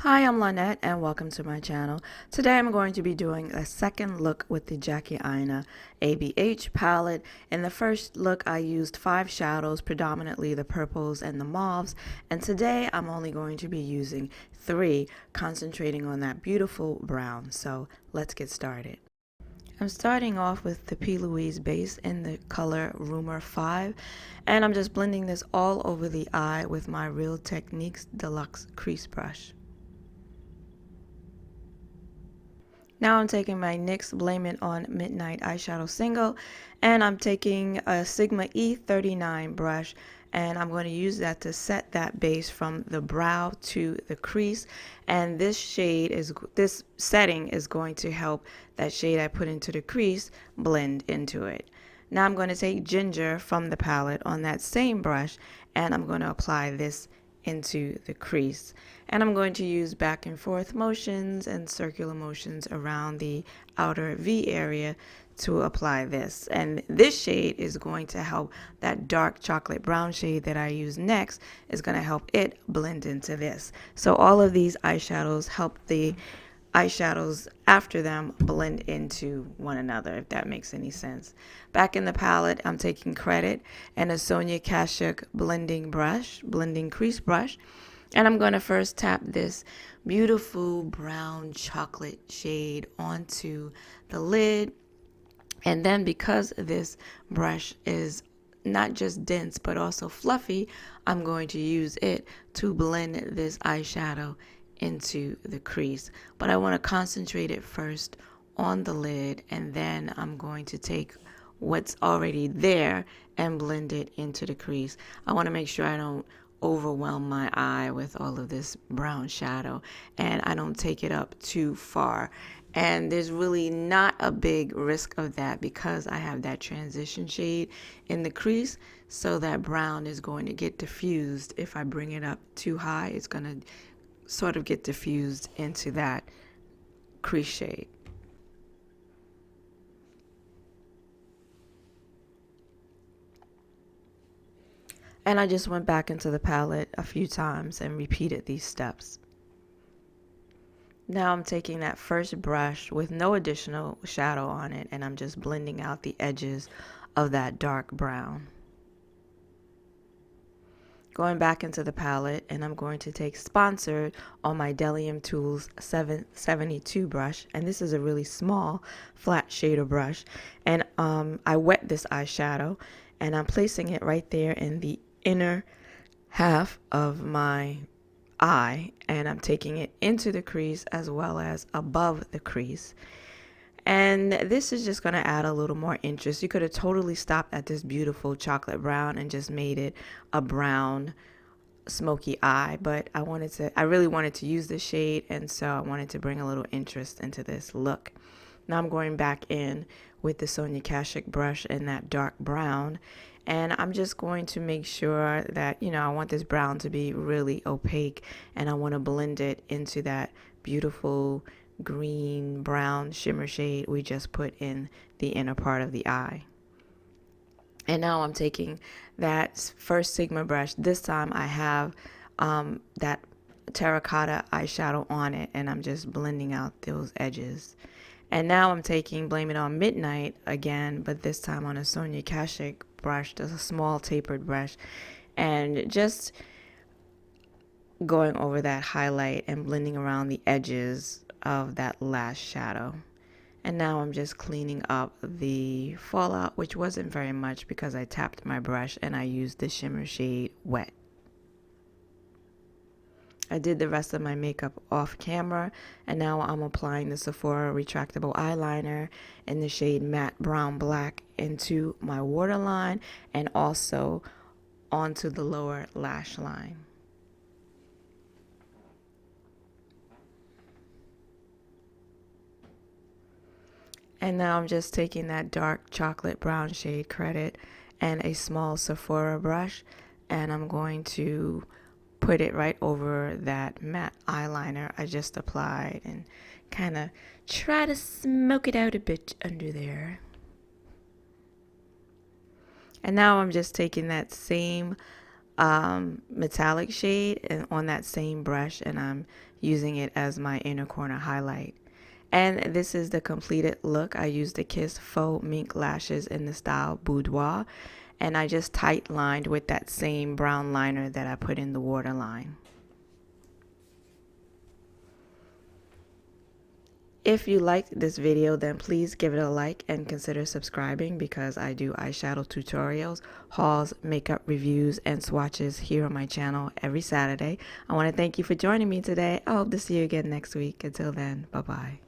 Hi, I'm Lynette and welcome to my channel. Today I'm going to be doing a second look with the Jackie Aina ABH palette. In the first look I used 5 shadows, predominantly the purples and the mauves, and today I'm only going to be using 3, concentrating on that beautiful brown. So let's get started. I'm starting off with the P.Louise base in the color Rumour 5, and I'm just blending this all over the eye with my Real Techniques Deluxe Crease Brush. Now I'm taking my NYX Blame It On Midnight Eyeshadow Single, and I'm taking a Sigma E39 brush, and I'm going to use that to set that base from the brow to the crease. And this setting is going to help that shade I put into the crease blend into it. Now I'm going to take Ginger from the palette on that same brush, and I'm going to apply this into the crease, and I'm going to use back and forth motions and circular motions around the outer V area to apply this. And this shade is going to help that dark chocolate brown shade that I use next is going to help it blend into this. So all of these eyeshadows help the eyeshadows after them blend into one another, if that makes any sense. Back in the palette, I'm taking Credit and a Sonia Kashuk blending crease brush, and I'm going to first tap this beautiful brown chocolate shade onto the lid. And then, because this brush is not just dense but also fluffy, I'm going to use it to blend this eyeshadow into the crease. But I want to concentrate it first on the lid, and then I'm going to take what's already there and blend it into the crease. I want to make sure I don't overwhelm my eye with all of this brown shadow, and I don't take it up too far. And there's really not a big risk of that because I have that transition shade in the crease, so that brown is going to get diffused. If I bring it up too high, it's going to sort of get diffused into that crease shade. And I just went back into the palette a few times and repeated these steps. Now I'm taking that first brush with no additional shadow on it, and I'm just blending out the edges of that dark brown. Going back into the palette, and I'm going to take Sponsored on my Delium Tools 772 brush, and this is a really small flat shader brush, and I wet this eyeshadow, and I'm placing it right there in the inner half of my eye, and I'm taking it into the crease as well as above the crease. And this is just going to add a little more interest. You could have totally stopped at this beautiful chocolate brown and just made it a brown smoky eye, but I really wanted to use this shade, and so I wanted to bring a little interest into this look. Now I'm going back in with the Sonia Kashuk brush in that dark brown, and I'm just going to make sure that, I want this brown to be really opaque, and I want to blend it into that beautiful green brown shimmer shade we just put in the inner part of the eye. And now I'm taking that first Sigma brush. This time I have that terracotta eyeshadow on it, and I'm just blending out those edges. And now I'm taking Blame It On Midnight again, but this time on a Sonia Kashuk brush, just a small tapered brush, and just going over that highlight and blending around the edges of that last shadow. And now I'm just cleaning up the fallout, which wasn't very much because I tapped my brush and I used the shimmer shade Wet. I did the rest of my makeup off camera, and now I'm applying the Sephora Retractable Eyeliner in the shade Matte Brown Black into my waterline and also onto the lower lash line. And now I'm just taking that dark chocolate brown shade Credit and a small Sephora brush, and I'm going to put it right over that matte eyeliner I just applied and kind of try to smoke it out a bit under there. And now I'm just taking that same metallic shade and on that same brush, and I'm using it as my inner corner highlight. And this is the completed look. I used the Kiss Faux Mink lashes in the style Boudoir, and I just tight lined with that same brown liner that I put in the waterline. If you liked this video, then please give it a like and consider subscribing, because I do eyeshadow tutorials, hauls, makeup reviews, and swatches here on my channel every Saturday. I want to thank you for joining me today. I hope to see you again next week. Until then, bye-bye.